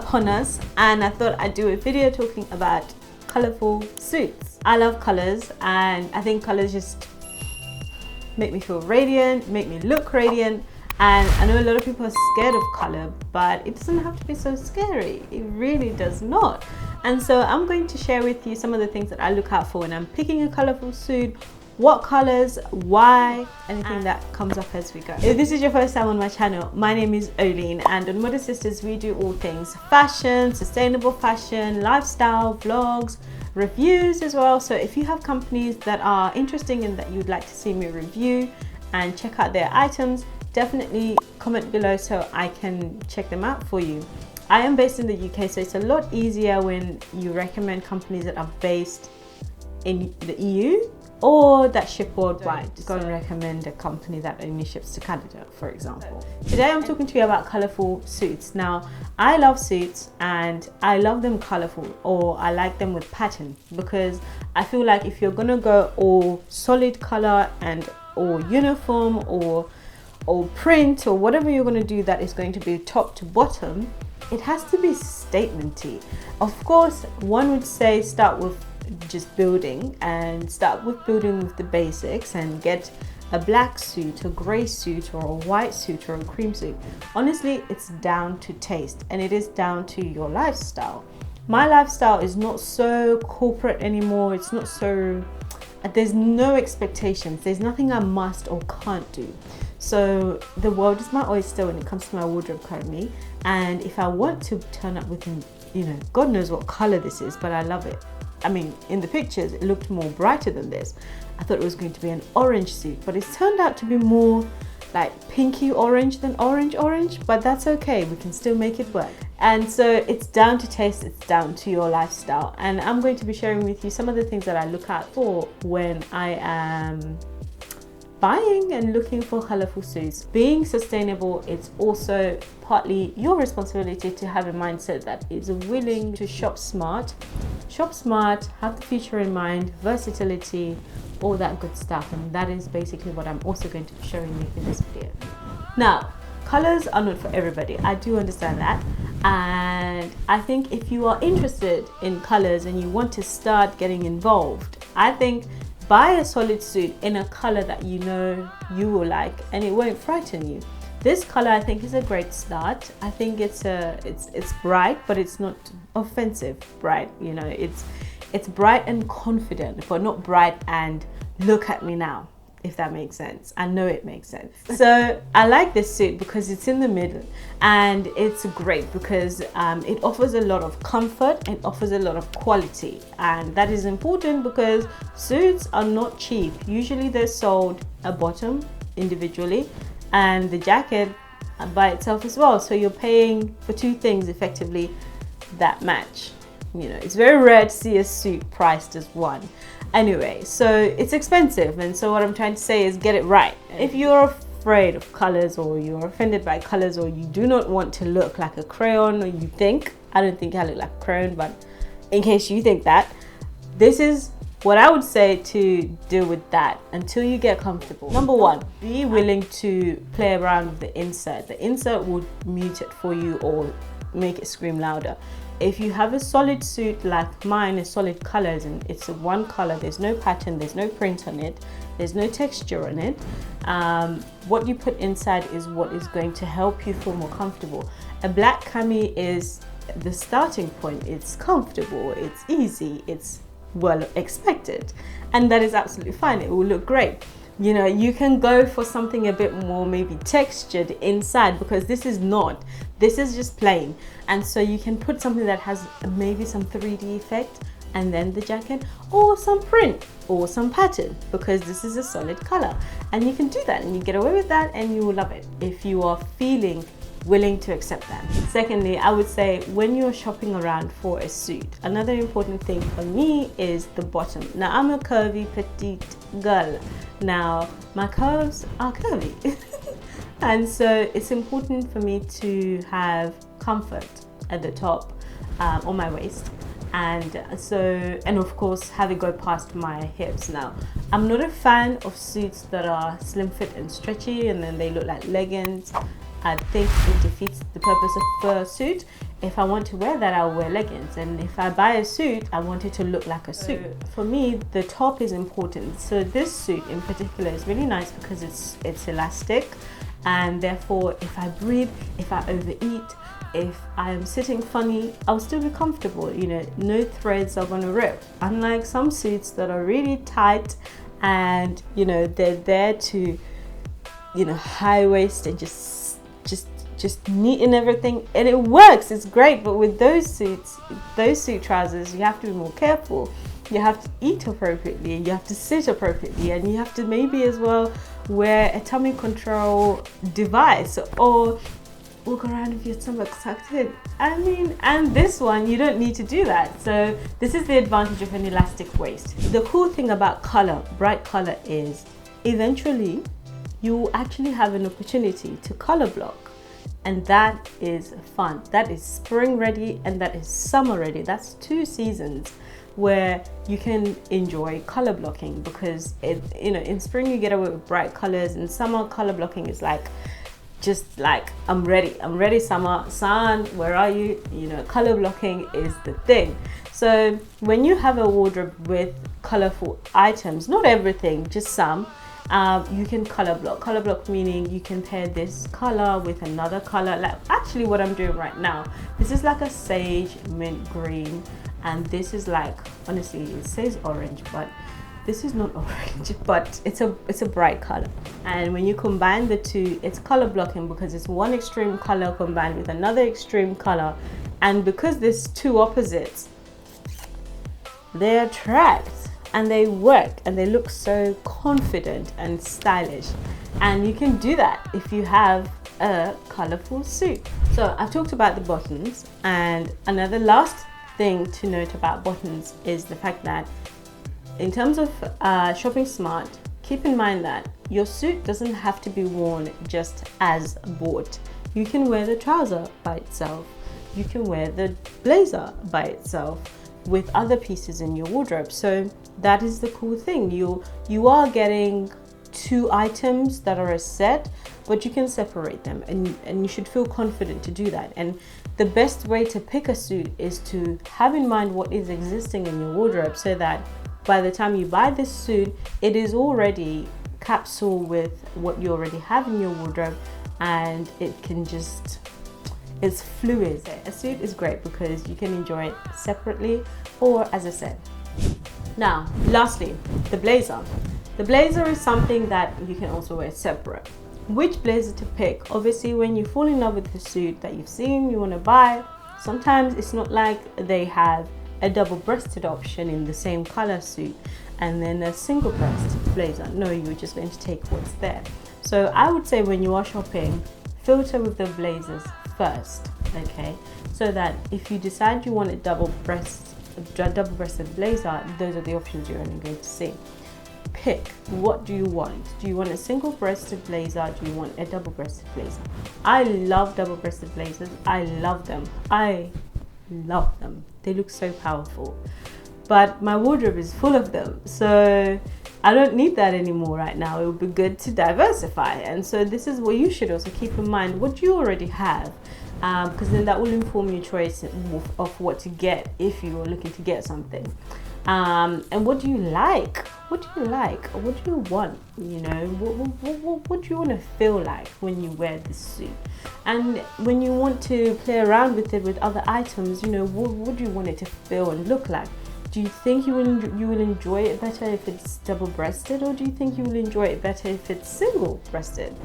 upon us, and I thought I'd do a video talking about colorful suits. I love colors, and I think colors just make me feel radiant, make me look radiant. And I know a lot of people are scared of color, but it doesn't have to be so scary. It really does not. And so I'm going to share with you some of the things that I look out for when I'm picking a colorful suit, what colors, why, anything that comes up as we go. If this is your first time on my channel, my name is OHLEEN, and on Modest Sisters we do all things fashion, sustainable fashion, lifestyle, vlogs, reviews as well. So if you have companies that are interesting and that you'd like to see me review and check out their items, definitely comment below so I can check them out for you. I am based in the UK, so it's a lot easier when you recommend companies that are based in the EU or that ship worldwide. Go and recommend a company that only ships to Canada, for example. Today I'm talking to you about colorful suits. Now, I love suits and I love them colorful, or I like them with pattern, because I feel like if you're gonna go all solid color and or uniform or print or whatever you're going to do that is going to be top to bottom, it has to be statementy. Of course, one would say start with just building, and start with building with the basics and get a black suit, a grey suit, or a white suit, or a cream suit. Honestly, it's down to taste, and it is down to your lifestyle. My lifestyle is not so corporate anymore. It's not so, there's no expectations. There's nothing I must or can't do. So the world is my oyster when it comes to my wardrobe currently, and if I want to turn up with, you know, God knows what color this is, but I love it. I mean, in the pictures it looked more brighter than this. I thought it was going to be an orange suit, but it's turned out to be more like pinky orange than orange, but that's okay, we can still make it work. And so it's down to taste, it's down to your lifestyle, and I'm going to be sharing with you some of the things that I look out for when I am buying and looking for colorful suits. Being sustainable, it's also partly your responsibility to have a mindset that is willing to shop smart, have the future in mind, versatility, all that good stuff. And that is basically what I'm also going to be showing you in this video. Now, colors are not for everybody, I do understand that, and I think if you are interested in colors and you want to start getting involved, I think buy a solid suit in a color that you know you will like and it won't frighten you. This color I think is a great start. I think it's bright, but it's not offensive bright. You know, it's bright and confident, but not bright and look at me now, if that makes sense. I know it makes sense. So I like this suit because it's in the middle, and it's great because it offers a lot of comfort and offers a lot of quality, and that is important because suits are not cheap. Usually they're sold a bottom individually and the jacket by itself as well, so you're paying for two things effectively that match. You know, it's very rare to see a suit priced as one. Anyway, so it's expensive, and so what I'm trying to say is get it right. If you're afraid of colors, or you're offended by colors, or you do not want to look like a crayon, or you think, I don't think I look like a crayon, but in case you think that, this is what I would say to deal with that until you get comfortable. Number one, be willing to play around with the insert. The insert will mute it for you or make it scream louder. If you have a solid suit like mine, is solid colors, and it's a one color, there's no pattern, there's no print on it, there's no texture on it, what you put inside is what is going to help you feel more comfortable. A black cami is the starting point. It's comfortable, it's easy, it's well expected, and that is absolutely fine. It will look great. You know, you can go for something a bit more maybe textured inside, because this is just plain, and so you can put something that has maybe some 3D effect, and then the jacket, or some print or some pattern, because this is a solid color, and you can do that and you get away with that and you will love it if you are feeling willing to accept that. Secondly, I would say when you're shopping around for a suit, another important thing for me is the bottom. Now, I'm a curvy petite girl. Now, my curves are curvy. And so it's important for me to have comfort at the top, on my waist, and of course have it go past my hips. Now, I'm not a fan of suits that are slim fit and stretchy and then they look like leggings. I think it defeats the purpose of the suit. if I want to wear that, I'll wear leggings, and if I buy a suit, I want it to look like a suit. For me, the top is important. So this suit in particular is really nice because it's elastic, and therefore if I breathe, if I overeat, if I am sitting funny, I'll still be comfortable. You know, no threads are gonna rip. Unlike some suits that are really tight and, you know, they're there to, you know, high waist and just neaten everything, and it works, it's great. But with those suit trousers, you have to be more careful. You have to eat appropriately, you have to sit appropriately, and you have to maybe as well wear a tummy control device or walk around with your stomach tucked in. I mean, and this one, you don't need to do that. So this is the advantage of an elastic waist. The cool thing about color, bright color, is eventually you actually have an opportunity to color block. And that is fun. That is spring ready and that is summer ready. That's 2 seasons where you can enjoy color blocking, because you know, in spring you get away with bright colors, and summer color blocking is like, just like, I'm ready summer, sun, where are you? You know, color blocking is the thing. So when you have a wardrobe with colorful items, not everything, just some, you can color block. Color block meaning you can pair this color with another color. Like actually what I'm doing right now, this is like a sage mint green, and this is like, honestly, it says orange, but this is not orange, but it's a bright color. And when you combine the two, it's color blocking because it's one extreme color combined with another extreme color, and because there's 2 opposites, they attract. And they work and they look so confident and stylish. And you can do that if you have a colorful suit. So I've talked about the buttons, and another last thing to note about buttons is the fact that in terms of shopping smart, keep in mind that your suit doesn't have to be worn just as bought. You can wear the trouser by itself. You can wear the blazer by itself with other pieces in your wardrobe. So that is the cool thing. You are getting 2 items that are a set, but you can separate them, and you should feel confident to do that. And the best way to pick a suit is to have in mind what is existing in your wardrobe, so that by the time you buy this suit, it is already capsule with what you already have in your wardrobe, and it can just, it's fluid. A suit is great because you can enjoy it separately or as a set. Now, lastly, the blazer. The blazer is something that you can also wear separate. Which blazer to pick? Obviously, when you fall in love with the suit that you've seen, you want to buy, sometimes it's not like they have a double-breasted option in the same color suit and then a single-breasted blazer. No, you're just going to take what's there. So I would say when you are shopping, filter with the blazers first, okay? So that if you decide you want a double-breasted blazer, those are the options you're only going to see. Pick, what do you want? Do you want a single-breasted blazer? Do you want a double-breasted blazer? I love double-breasted blazers. I love them. They look so powerful, but my wardrobe is full of them, so I don't need that anymore right now. It would be good to diversify, and so this is what you should also keep in mind, what you already have, because then that will inform your choice of what to get if you are looking to get something. And what do you like? What do you like? What do you want? You know, what do you want to feel like when you wear this suit? And when you want to play around with it with other items, you know, what do you want it to feel and look like? Do you think you will enjoy it better if it's double-breasted, or do you think you will enjoy it better if it's single-breasted?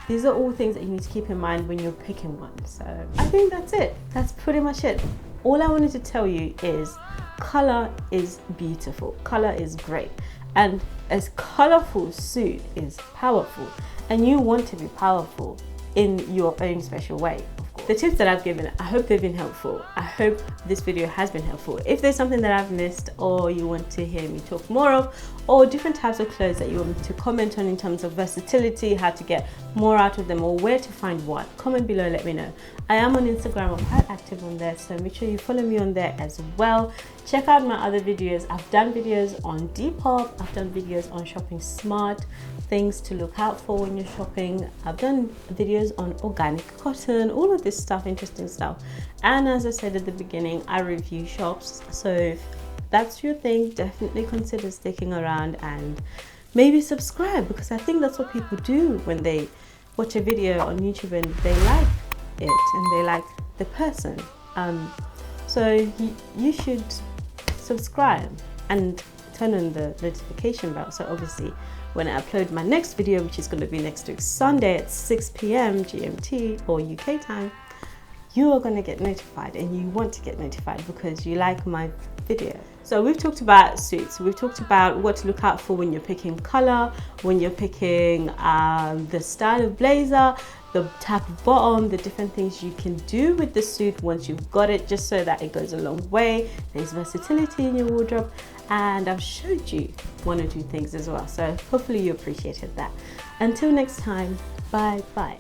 These are all things that you need to keep in mind when you're picking one. So I think that's it. That's pretty much it. All I wanted to tell you is color is beautiful. Color is great. And a colorful suit is powerful. And you want to be powerful in your own special way. The tips that I've given, I hope they've been helpful. I hope this video has been helpful. If there's something that I've missed, or you want to hear me talk more of, or different types of clothes that you want me to comment on in terms of versatility, how to get more out of them, or where to find what, comment below, let me know. I am on Instagram, I'm quite active on there, so make sure you follow me on there as well. Check out my other videos. I've done videos on Depop, I've done videos on shopping smart, things to look out for when you're shopping. I've done videos on organic cotton, all of this this stuff, interesting stuff. And as I said at the beginning, I review shops, so if that's your thing, definitely consider sticking around and maybe subscribe, because I think that's what people do when they watch a video on YouTube and they like it and they like the person. So you should subscribe and turn on the notification bell, so obviously when I upload my next video, which is going to be next week Sunday at 6 p.m. GMT or UK time, you are going to get notified, and you want to get notified because you like my video. So we've talked about suits, we've talked about what to look out for when you're picking color, when you're picking the style of blazer, the type of bottom, the different things you can do with the suit once you've got it, just so that it goes a long way. There's versatility in your wardrobe, and I've showed you one or two things as well, so hopefully you appreciated that. Until next time, bye bye.